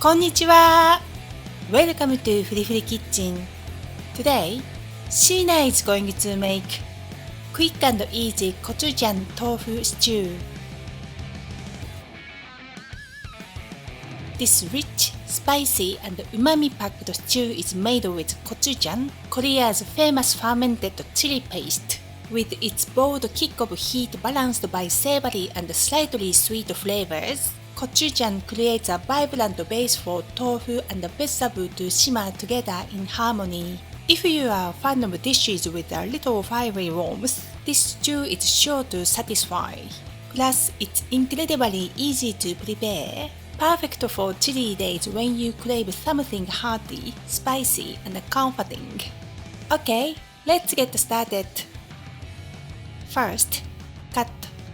こんにちは Welcome to Free Free Kitchen. Today, Sheena is going to make quick and easy Gochujang tofu stew. This rich, spicy and umami-packed stew is made with Gochujang, Korea's famous fermented chilli paste. With its bold kick of heat balanced by savory and slightly sweet flavors, Gochujang creates a vibrant base for tofu and vegetable to simmer together in harmony. If you are a fan of dishes with a little fiery warmth, this stew is sure to satisfy. Plus, it's incredibly easy to prepare, perfect for chilly days when you crave something hearty, spicy, and comforting. Okay, let's get started. First, cut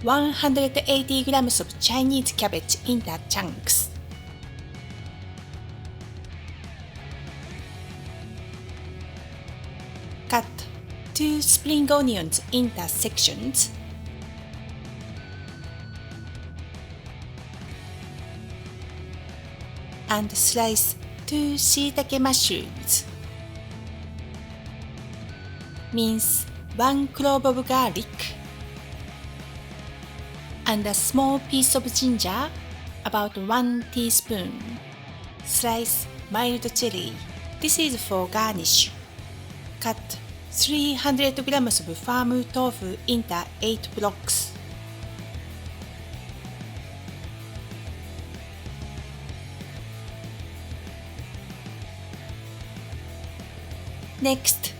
180 grams of Chinese cabbage into chunks. Cut 2 spring onions into sections. And slice 2 shiitake mushrooms. Mince 1 clove of garlic. And a small piece of ginger, about 1 teaspoon. Slice mild chilli. This is for garnish. Cut 300 grams of firm tofu into 8 blocks. Next,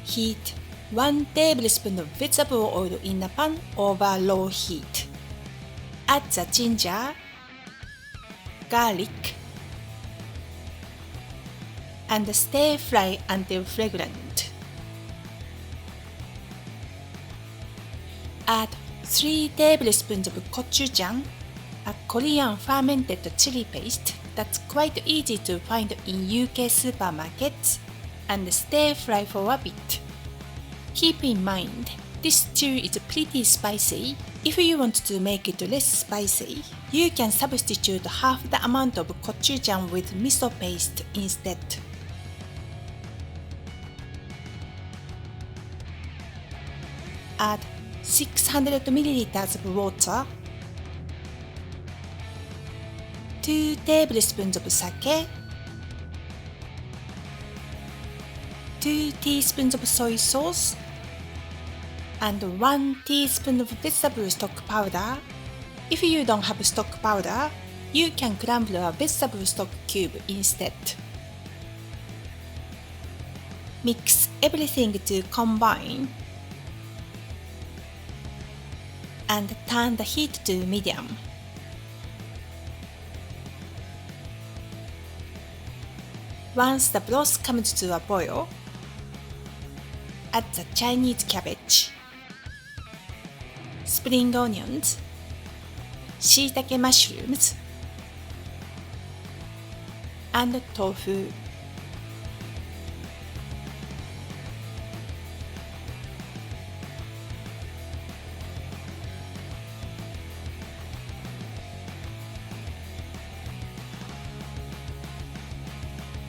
heat 1 tablespoon of vegetable oil in a pan over low heat. Add the ginger, garlic, and stir fry until fragrant. Add 3 tablespoons of gochujang, a Korean fermented chili paste that's quite easy to find in UK supermarkets, and stir fry for a bit. Keep in mind, this stew is pretty spicy. If you want to make it less spicy, you can substitute half the amount of gochujang with miso paste instead. Add 600 milliliters of water, 2 tablespoons of sake, 2 teaspoons of soy sauce, and 1 teaspoon of vegetable stock powder. If you don't have stock powder, you can crumble a vegetable stock cube instead. Mix everything to combine and turn the heat to medium. Once the broth comes to a boil, add the Chinese cabbage, spring onions, shiitake mushrooms, and tofu.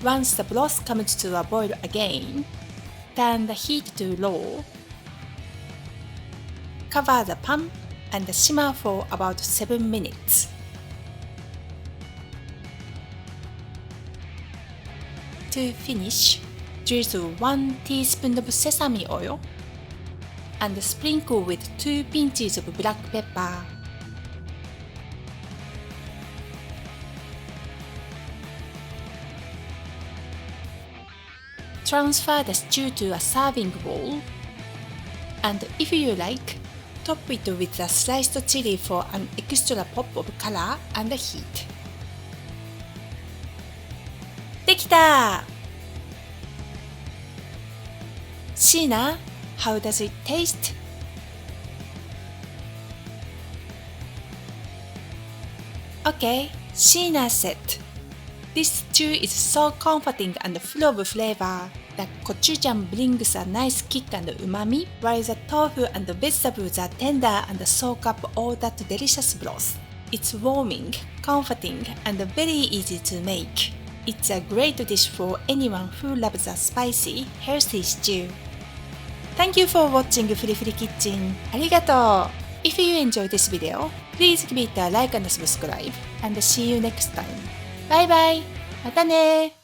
Once the broth comes to a boil again, turn the heat to low. Cover the pan and simmer for about 7 minutes. To finish, drizzle 1 teaspoon of sesame oil and sprinkle with 2 pinches of black pepper. Transfer the stew to a serving bowl, and if you like, top it with a sliced chili for an extra pop of color and heat. できた! Sheena, how does it taste? Okay, Sheena said, this stew is so comforting and full of flavor. The gochujang brings a nice kick and umami, while the tofu and the vegetables are tender and soak up all that delicious broth. It's warming, comforting, and very easy to make. It's a great dish for anyone who loves a spicy, healthy stew. Thank you for watching Furi Furi Kitchen. ありがとう. If you enjoyed this video, please give it a like and subscribe, and see you next time. Bye bye. またね